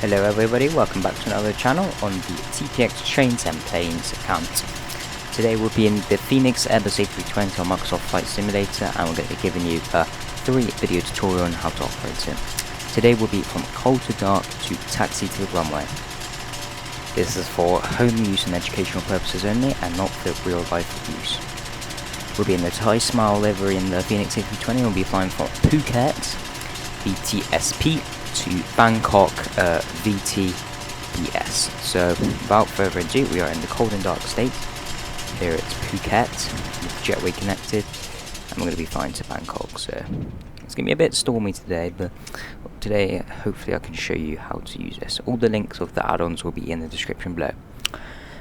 Hello everybody, welcome back to another channel on the TPX Trains and Planes account. Today we'll be in the FENIX Airbus A320 on Microsoft Flight Simulator, and we're going to be giving you a 3-video tutorial on how to operate it. Today we'll be from cold to dark to taxi to the runway. This is for home use and educational purposes only, and not for real life use. We'll be in the Thai Smile livery in the FENIX A320, and we'll be flying from Phuket, VTSP, to Bangkok, VTBS. So without further ado, we are in the cold and dark state. Here it's Phuket with jetway connected, and we're going to be flying to Bangkok. So it's going to be a bit stormy today, but today hopefully I can show you how to use this. All the links of the add-ons will be in the description below.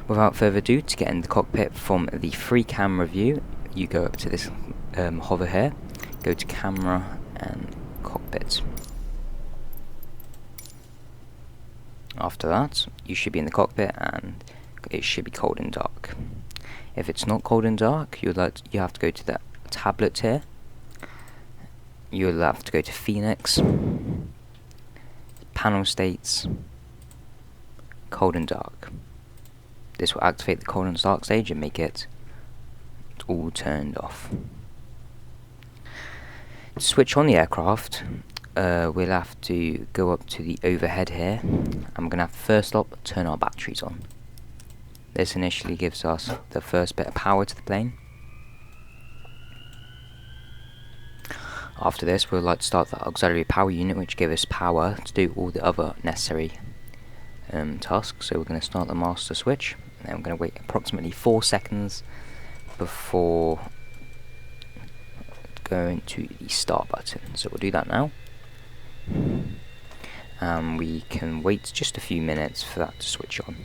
Without further ado, to get in the cockpit from the free camera view, you go up to this hover here, go to camera and cockpit. After that, you should be in the cockpit and it should be cold and dark. If it's not cold and dark, you have to go to the tablet here. You'll have to go to FENIX, panel states, cold and dark. This will activate the cold and dark stage and make it all turned off. To switch on the aircraft, we'll have to go up to the overhead here, and we're going to have to first up turn our batteries on. This initially gives us the first bit of power to the plane. After this, we'll like to start the auxiliary power unit, which gives us power to do all the other necessary tasks. So we're going to start the master switch, and then we're going to wait approximately 4 seconds before going to the start button. So we'll do that now. We can wait just a few minutes for that to switch on.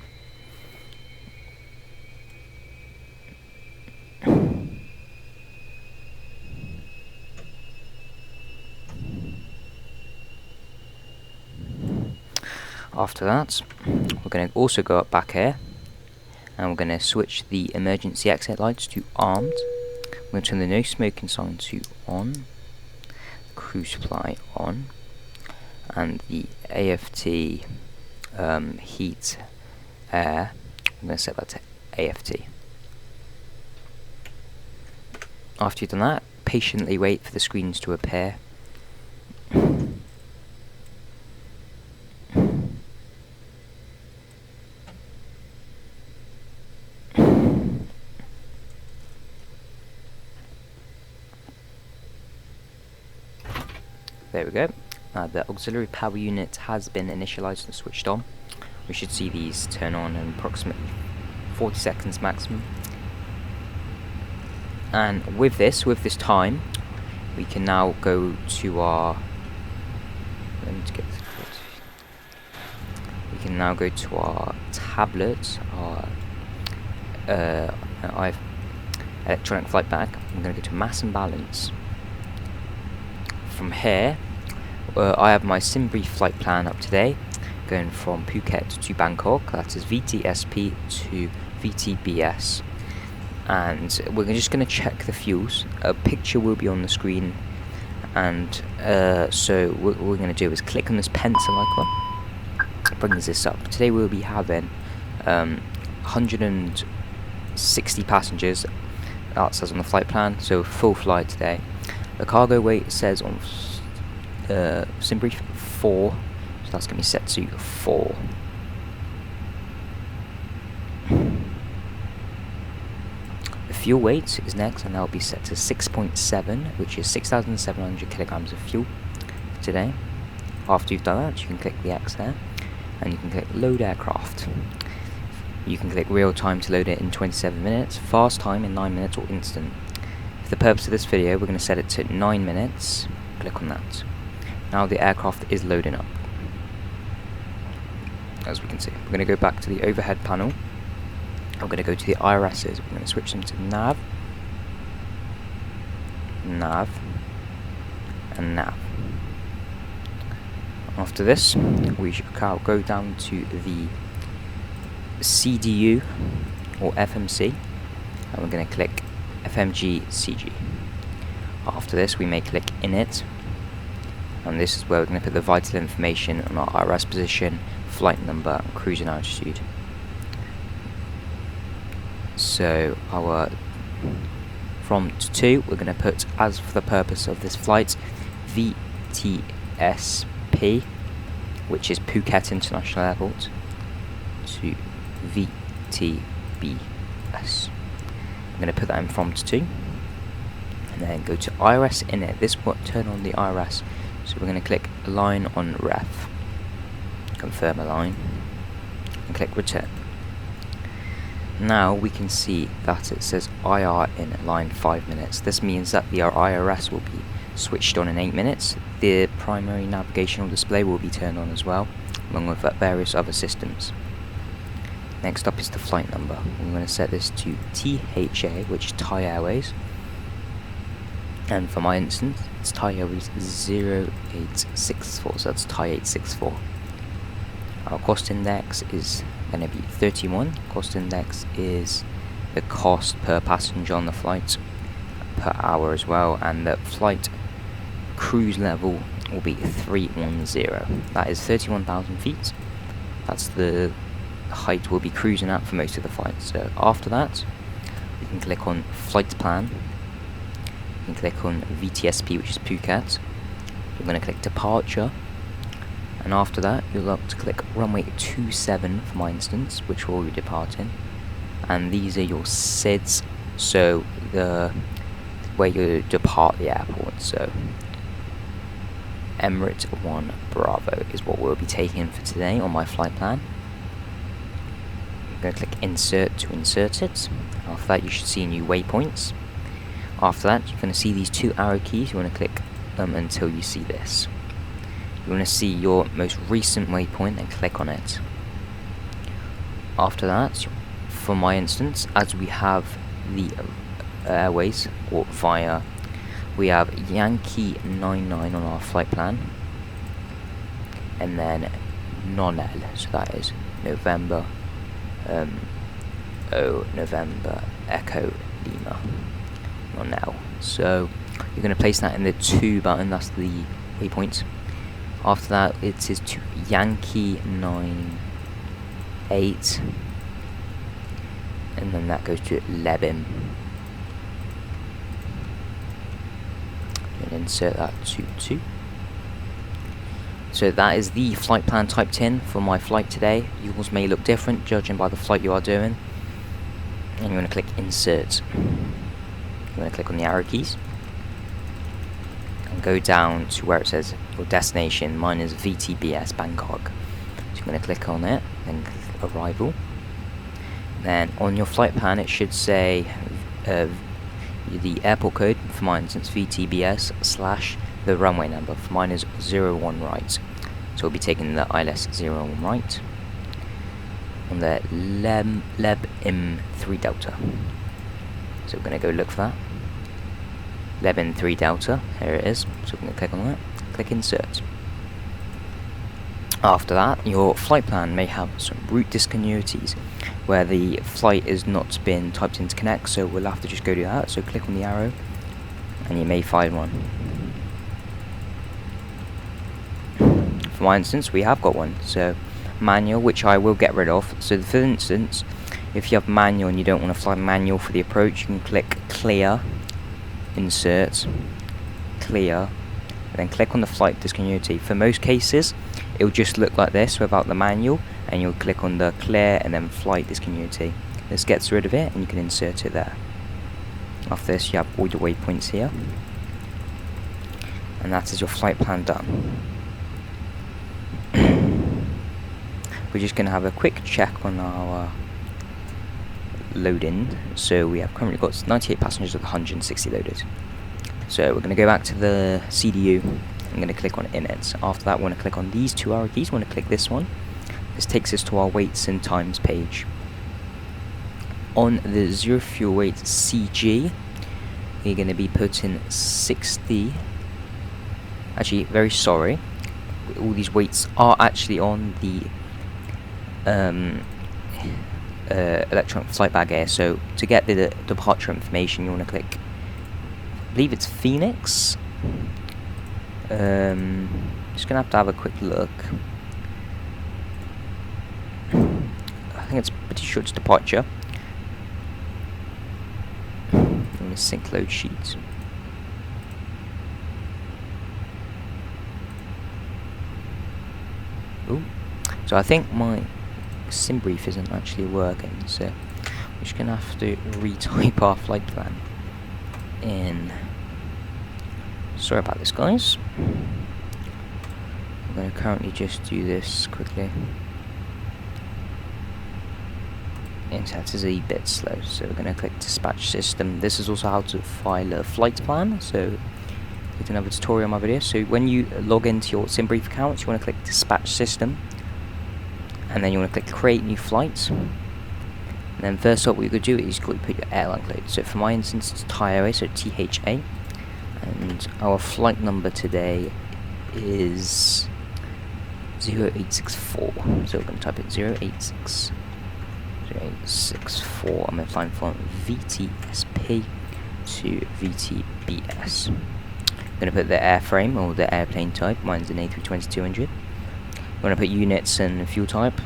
After that, we're going to also go up back here, and we're going to switch the emergency exit lights to armed. We're going to turn the no smoking sign to on, crew supply on, and the AFT heat air, I'm going to set that to AFT. After you've done that, patiently wait for the screens to appear. There we go. The auxiliary power unit has been initialized and switched on. We should see these turn on in approximately 40 seconds maximum. And with this time, we can now go to our. We can now go to our tablet, our electronic flight bag. I'm going to go to mass and balance. From here, I have my SimBrief flight plan up today, going from Phuket to Bangkok. That is VTSP to VTBS, and we're just going to check the fuels. A picture will be on the screen, and so what we're going to do is click on this pencil icon. Brings this up. Today we'll be having 160 passengers. That says on the flight plan, so full flight today. The cargo weight says on SimBrief 4, so that's going to be set to 4. The fuel weight is next, and that will be set to 6.7, which is 6,700 kilograms of fuel for today. After you've done that, you can click the X there, and you can click load aircraft. You can click real time to load it in 27 minutes, fast time in 9 minutes, or instant. For the purpose of this video, we're going to set it to 9 minutes. Click on that. Now the aircraft is loading up. As we can see, we're going to go back to the overhead panel. I'm going to go to the IRSs. We're going to switch them to nav, nav, and nav. After this, we should go down to the CDU or FMC, and we're going to click FMG CG. After this, we may click init, and this is where we're going to put the vital information on our IRS position, flight number, and cruising altitude. So our from to 2, we're going to put, as for the purpose of this flight, VTSP, which is Phuket International Airport, to VTBS. I'm going to put that in from to 2, and then go to IRS init. This will turn on the IRS. So we're going to click line on ref, confirm a line, and click return. Now we can see that it says IR in line 5 minutes. This means that the IRS will be switched on in 8 minutes. The primary navigational display will be turned on as well, along with various other systems. Next up is the flight number. I'm going to set this to THA, which is Thai Airways. And for my instance, it's Thai Airways 0864, so that's Thai 864. Our cost index is going to be 31. Cost index is the cost per passenger on the flight per hour as well, and the flight cruise level will be 310. That is 31,000 feet. That's the height we'll be cruising at for most of the flight. So after that, we can click on flight plan. You can click on VTSP, which is Phuket. You're going to click departure, and after that you'll have to click runway 27 for my instance, which will be departing. And these are your SIDs, so the where you depart the airport. So Emirates 1 Bravo is what we'll be taking for today on my flight plan. I'm going to click insert to insert it. After that you should see new waypoints. After that, you're going to see these 2 arrow keys. You want to click them until you see this. You want to see your most recent waypoint and click on it. After that, for my instance, as we have the airways or via, we have Yankee 99 on our flight plan, and then non-L, so that is November, November Echo Lima. Now, so you're going to place that in the 2 button, that's the waypoint. After that, it is to Yankee 98, and then that goes to Lebim, and insert that to 2. So that is the flight plan typed in for my flight today. Yours may look different judging by the flight you are doing, and you're going to click insert. You're going to click on the arrow keys and go down to where it says your destination. Mine is VTBS Bangkok. So you're going to click on it, then click arrival. Then on your flight plan it should say the airport code, for my instance VTBS / the runway number. For mine is 01 right. So we'll be taking the ILS 01 right on the Lebim 3 Delta. So we're going to go look for that. Lebim 3 Delta, here it is. So we're going to click on that, click insert. After that, your flight plan may have some route discontinuities where the flight is not been typed into connect, so we'll have to just go do that. So click on the arrow and you may find one. For my instance, we have got one. So manual, which I will get rid of. So for instance, if you have manual and you don't want to fly manual for the approach, you can click clear, insert, clear, and then click on the flight discontinuity. For most cases, it will just look like this without the manual, and you'll click on the clear and then flight discontinuity. This gets rid of it, and you can insert it there. After this, you have all the waypoints here, and that is your flight plan done. We're just going to have a quick check on our loading. So we have currently got 98 passengers with 160 loaded. So we're going to go back to the CDU. I'm going to click on init. After that, we want to click on these 2 arrow keys. We want to click this one. This takes us to our weights and times page. On the zero fuel weight CG, we're going to be putting 60. Actually, very sorry. All these weights are actually on the electronic flight bag here. So to get the departure information, you want to click, I believe it's FENIX. Just gonna have to have a quick look. I think it's pretty sure it's departure. I'm gonna sync load sheets. Ooh. So I think my sim brief isn't actually working, so we're just gonna have to retype our flight plan in. Sorry about this, guys. I'm gonna currently just do this quickly. Internet is a bit slow, so we're gonna click dispatch system. This is also how to file a flight plan, so click another tutorial on my video. So when you log into your SimBrief account, you want to click dispatch system, and then you want to click create new flights. And then first up, what you're going to do is you put your airline code. So for my instance, it's Thai Airways, so THA, and our flight number today is 0864. So we're going to type it 0864. I'm going to find from VTSP to VTBS. I'm going to put the airframe or the airplane type. Mine's an A320-200. You want to put units and fuel type.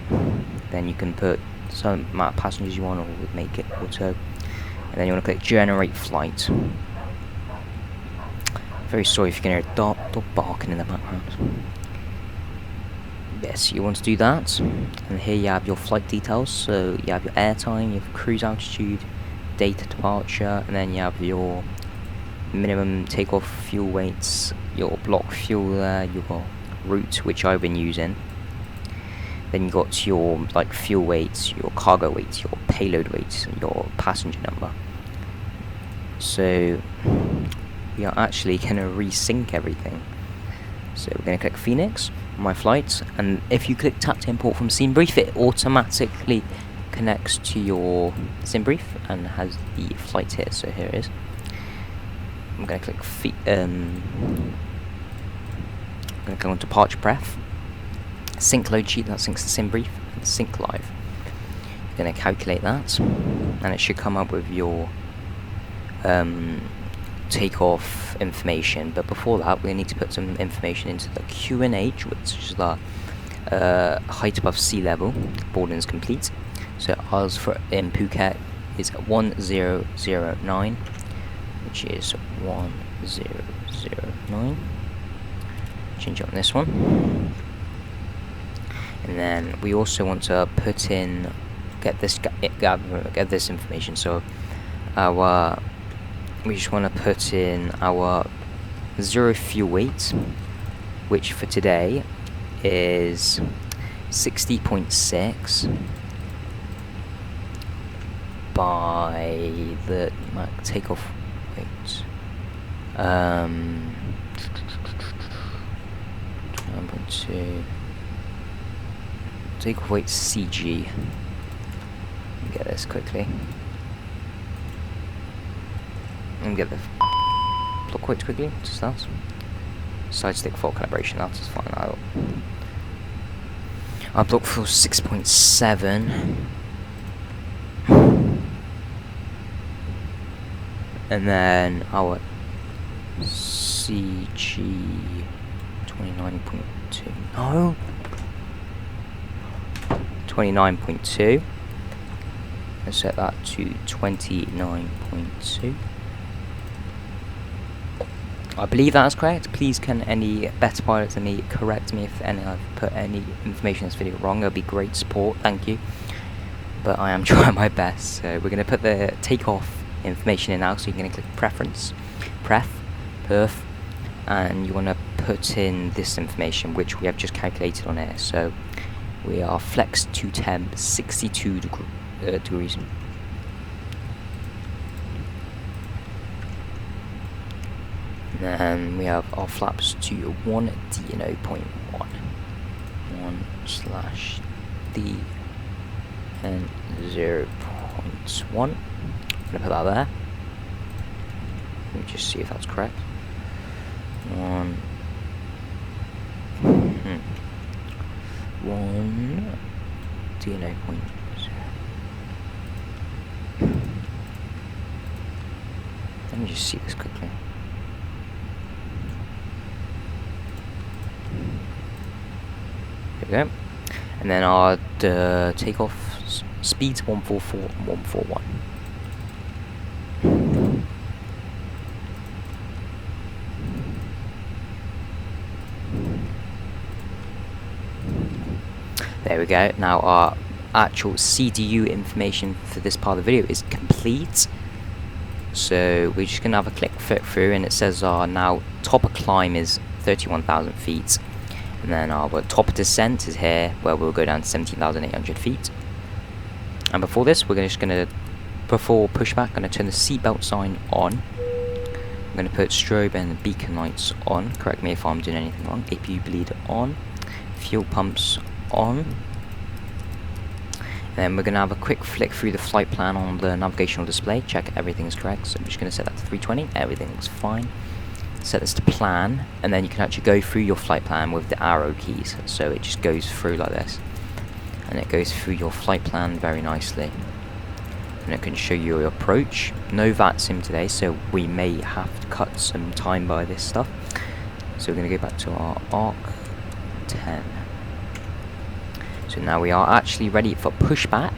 Then you can put some amount of passengers you want, or make it auto. And then you want to click generate flight. Very sorry if you can hear a dog barking in the background. Yes, you want to do that. And here you have your flight details. So you have your airtime, you have cruise altitude, date of departure, and then you have your minimum takeoff fuel weights, your block fuel there, your route, which I've been using. Then you got your fuel weights, your cargo weights, your payload weights, and your passenger number. So we are actually going to resync everything. So we're going to click FENIX on my flight, and if you click tap to import from SimBrief, it automatically connects to your SimBrief and has the flight here. So here it is. I'm going to click I'm going to go on departure pref, sync load sheet, that syncs the SimBrief, and sync live. You're going to calculate that, and it should come up with your takeoff information. But before that, we need to put some information into the QNH, which is the height above sea level. Boarding is complete. So ours in Phuket is 1009. Which is 1009. Change on this one, and then we also want to put in get this information. So we just want to put in our zero fuel weight, which for today is 60.6 by the takeoff. 9.2 takeoff weight CG. Let me get this quickly. Let me get the block weight quickly to start. Side stick fault calibration, that's just fine. I'll block for 6.7. And then our CG 29.2. No, 29.2. Let's set that to 29.2. I believe that is correct. Please, can any better pilots than me correct me if I've put any information in this video wrong? It'll be great support. Thank you. But I am trying my best. So we're going to put the takeoff information in now. So you're going to click preference, perf, and you want to put in this information, which we have just calculated on here. So we are flex to temp 62 degrees. And we have our flaps to 1 DNO.1, 1/D and 0.1. I'm going to put that there. Let me just see if that's correct. 1 DNO.0. Let me just see this quickly. we go. And then our takeoff speeds 144 and 141. There we go. Now our actual CDU information for this part of the video is complete. So we're just gonna have a click through, and it says our now top of climb is 31,000 feet, and then our top of descent is here, where we'll go down to 17,800 feet. And before this, before pushback, gonna turn the seatbelt sign on. I'm gonna put strobe and beacon lights on. Correct me if I'm doing anything wrong. APU bleed on. Fuel pumps on. Then we're going to have a quick flick through the flight plan on the navigational display, check everything's correct. So I'm just going to set that to 320, everything looks fine. Set this to plan, and then you can actually go through your flight plan with the arrow keys. So it just goes through like this, and it goes through your flight plan very nicely. And it can show you your approach. No VAT sim today, so we may have to cut some time by this stuff. So we're going to go back to our ARC 10. So now we are actually ready for pushback.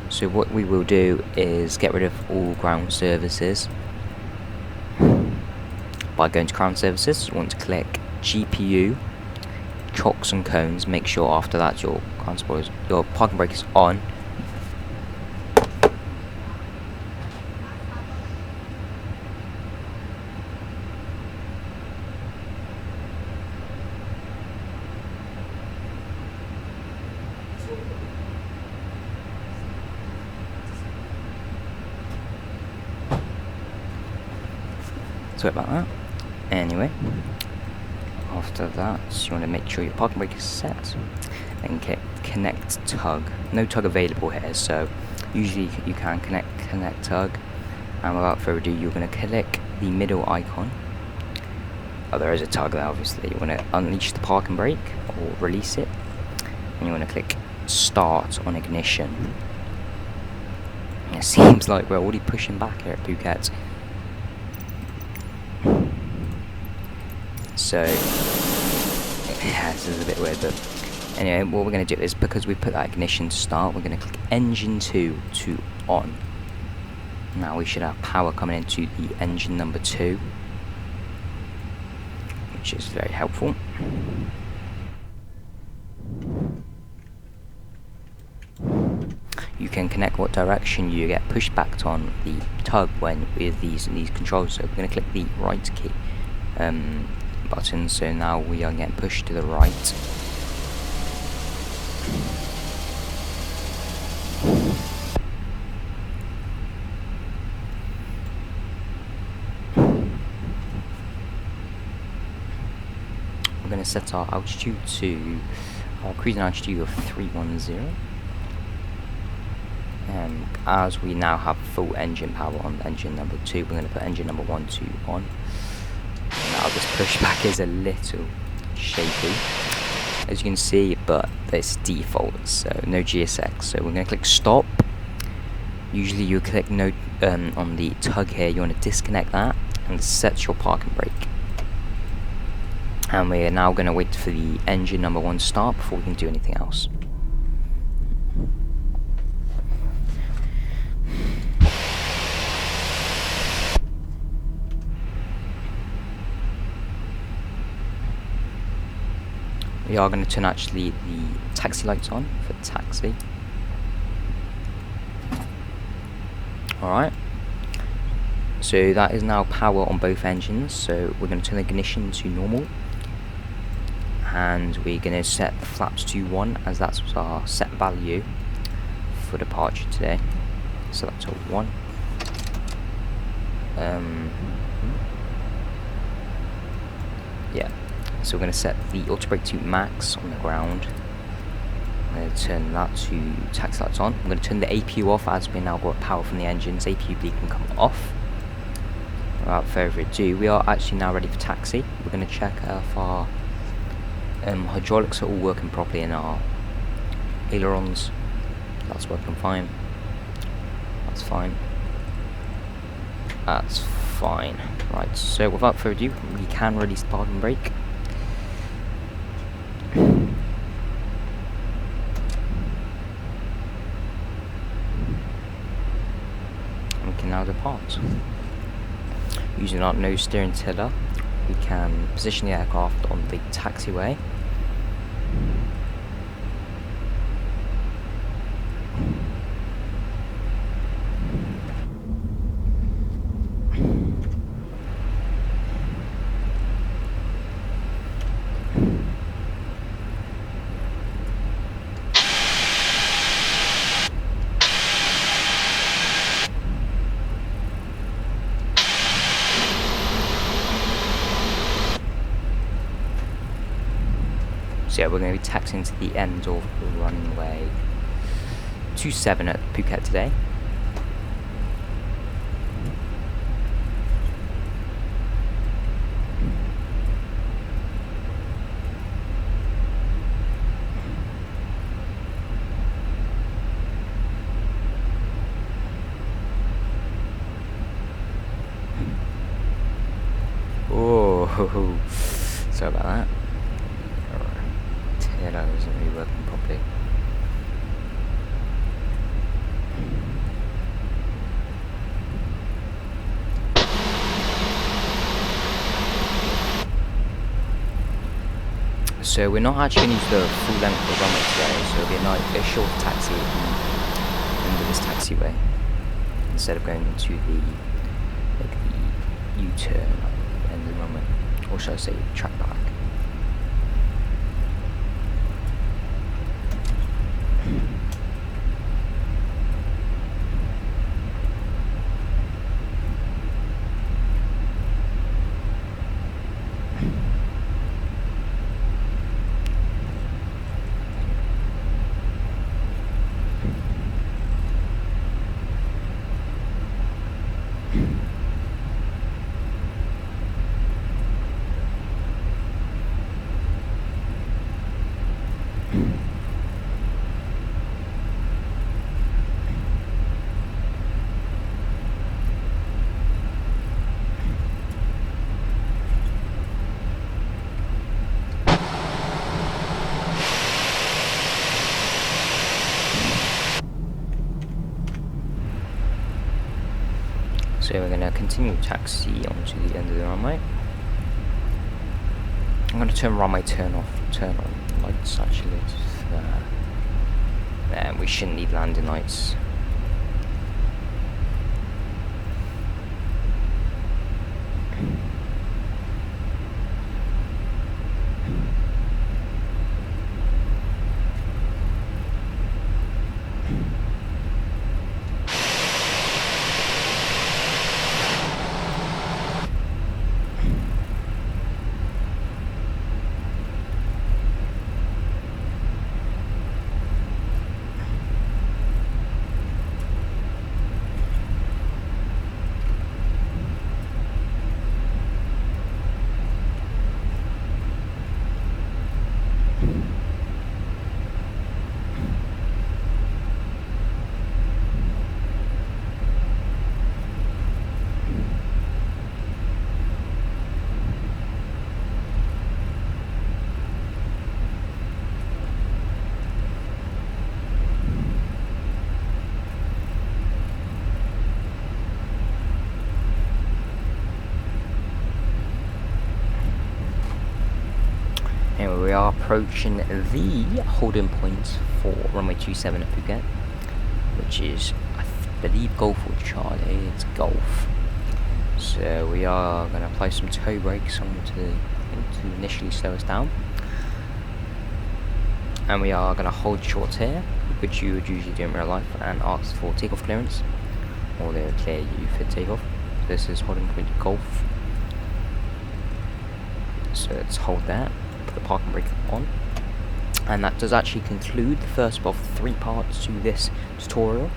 So what we will do is get rid of all ground services. By going to ground services, you want to click GPU, chocks and cones. Make sure after that your parking brake is on. Sorry about that. Anyway, after that, you want to make sure your parking brake is set. Then connect tug. No tug available here, so usually you can connect tug. And without further ado, you're going to click the middle icon. Oh, there is a tug there, obviously. You want to unleash the parking brake or release it, and you want to click start on ignition. It seems like we're already pushing back here at Phuket. So, yeah, this is a bit weird, but anyway, what we're going to do is, because we put that ignition to start, we're going to click engine 2 to on. Now we should have power coming into the engine number 2, which is very helpful. You can connect what direction you get pushed back on the tug when with these controls. So we're going to click the right key button. So now we are getting pushed to the right. We're going to set our altitude to our cruising altitude of 310. As we now have full engine power on engine number 2, we're going to put engine number 1 to on. Now this pushback is a little shaky, as you can see, but it's default, so no GSX. So we're going to click stop. Usually you click no on the tug here. You want to disconnect that and set your parking brake. And we are now going to wait for the engine number 1 to start before we can do anything else. We are going to turn actually the taxi lights on for taxi. Alright. So that is now power on both engines. So we're going to turn the ignition to normal. And we're going to set the flaps to 1, as that's our set value for departure today. So that's a 1. Yeah. So we're going to set the auto brake to max on the ground. I'm going to turn that to taxi lights on. I'm going to turn the APU off, as we now got power from the engines. APU bleed can come off. Without further ado, we are actually now ready for taxi. We're going to check if our hydraulics are all working properly in our ailerons. That's working fine. That's fine. That's fine. Right, so without further ado, we can release the parking brake. now depart. Using our nose steering tiller, we can position the aircraft on the taxiway. So yeah, we're going to be taxiing to the end of runway 27 at Phuket today. Oh, sorry about that. Tailor isn't really working properly. So we're not actually going to use the full length of the runway today, so it'll be a short taxi at the end of this taxiway, instead of going into the U-turn at the end of the runway, or should I say track back. So we're going to continue taxi onto the end of the runway. I'm going to turn runway turn on lights actually. We shouldn't need landing lights. Anyway, we are approaching the holding point for runway 27 at Phuket, which is, I believe, Golf or Charlie. It's Golf. So we are going to apply some toe brakes on to initially slow us down, and we are going to hold short here, which you would usually do in real life, and ask for takeoff clearance, or they will clear you for takeoff. This is holding point Golf. So let's hold there. The parking brake on, and that does actually conclude the first of 3 parts to this tutorial.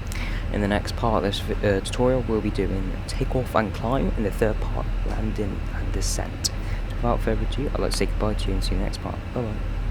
In the next part of this tutorial, we'll be doing takeoff and climb, and the third part, landing and descent. So without further ado, I'd like to say goodbye to you and see you in the next part. Bye bye.